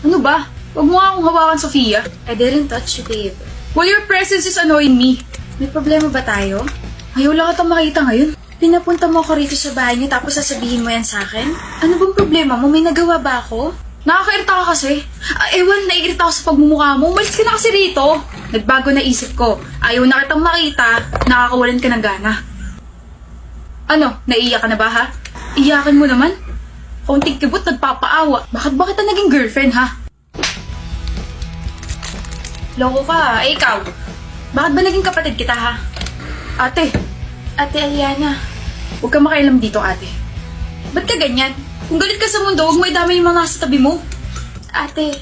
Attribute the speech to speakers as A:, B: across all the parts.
A: Ano ba? Huwag mo nga akong hawakan, Sofia.
B: I didn't touch you, babe.
A: Well, your presence is annoying me.
B: May problema ba tayo?
A: Ayaw lang kitang makita ngayon.
B: Pinapunta mo ako rito sa bahay niyo tapos sasabihin mo yan sa akin?
A: Ano bang problema mo?
B: May nagawa ba ako?
A: Nakakairita ka kasi. Ewan, naiirita ako sa pagmumukha mo. Umalis ka na kasi rito. Nagbago na isip ko. Ayaw na kitang makita. Nakakawalan ka ng gana. Ano? Naiiyak ka na ba, ha? Iyakin mo naman. Kaunting kibot, nagpapaawa. Bakit ba kita naging girlfriend, ha? Loko ka, ikaw. Bakit ba naging kapatid kita, ha? Ate,
B: Ate Aliana,
A: huwag ka makialam dito, ate. Ba't ka ganyan? Kung galit ka sa mundo, huwag mo idamay yung mga nasa tabi mo.
B: ate,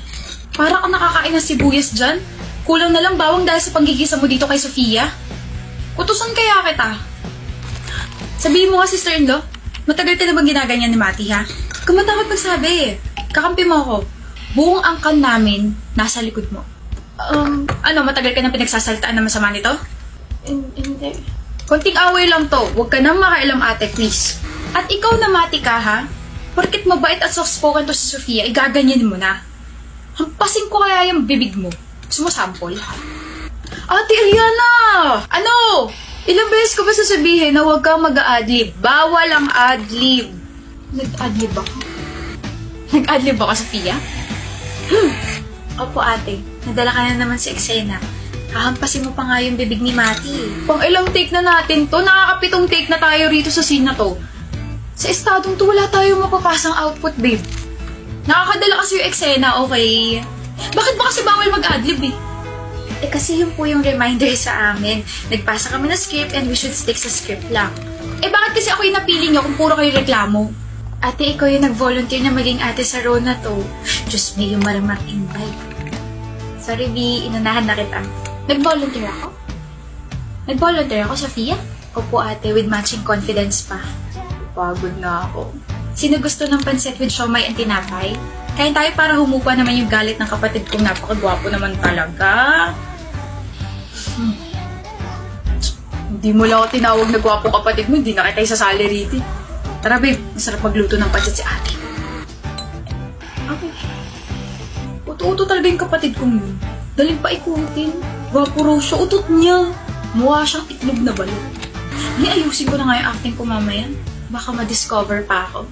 A: Para kang nakakain ng sibuyas dyan. Kulang na lang bawang dahil sa panggigisa mo dito kay Sofia. Kutusan kaya kita. Sabihin mo nga, sister-in-law, matagal ka na bang ginaganyan ni Mati, ha? Huwag ka matakot magsabi. Kakampi mo ako. Buong angkan namin nasa likod mo. Ano, matagal ka na pinagsasaltaan na masama nito?
B: hindi.
A: Konting away lang to. Huwag ka nang makailam, ate, please. At ikaw na Mati ka, ha? Porket mabait at soft-spoken to si Sofia, igaganyan mo na. Hampasin ko kaya yung bibig mo. Gusto mo sample? Ate Eliana! Ano? Ilang beses ko ba sasabihin na huwag kang mag-a-adlib? Bawal ang adlib. Nag-adlib ako? Nag-adlib ako, Sofia?
B: Opo, ate. Nadala ka na naman sa eksena. Hahampasin mo pa nga yung bibig ni Mati.
A: Pang ilang take na natin to? Nakakapitong take na tayo rito sa scene na to. Sa estadong to, wala tayong mapapasang output, babe. Nakakadala kasi yung eksena, okay? Bakit ba kasi bawal mag-adlib, eh?
B: Kasi yun po yung reminder sa amin. Nagpasa kami ng script and we should stick sa script lang.
A: Bakit kasi ako yung napili niyo kung puro kayo reklamo?
B: Ate, ikaw yung nag-volunteer na maging ate sa role na to. Diyos may yung maramang invite. Sorry, B. Inunahan na kita.
A: Nag-volunteer ako?
B: Nag-volunteer ako, Sofia? Opo, ate. With matching confidence pa.
A: Pagod na ako.
B: Sino gusto ng pancit with siomay and tinapay? Kain tayo para humupa naman yung galit ng kapatid kong
A: Napakagwapo naman talaga. Hindi mo lang ako tinawag na gwapong kapatid mo, hindi na kita isasali rito. Tara, babe. Masarap magluto ng pancit si ate.
B: Okay.
A: Uto-uto talaga yung kapatid kong yun. Daling pa ikutin. Vaporo siya. Utot niya. Mukha siyang itlog na balot. Ayusin ko na nga yung acting ko mamaya. Baka ma-discover pa ako.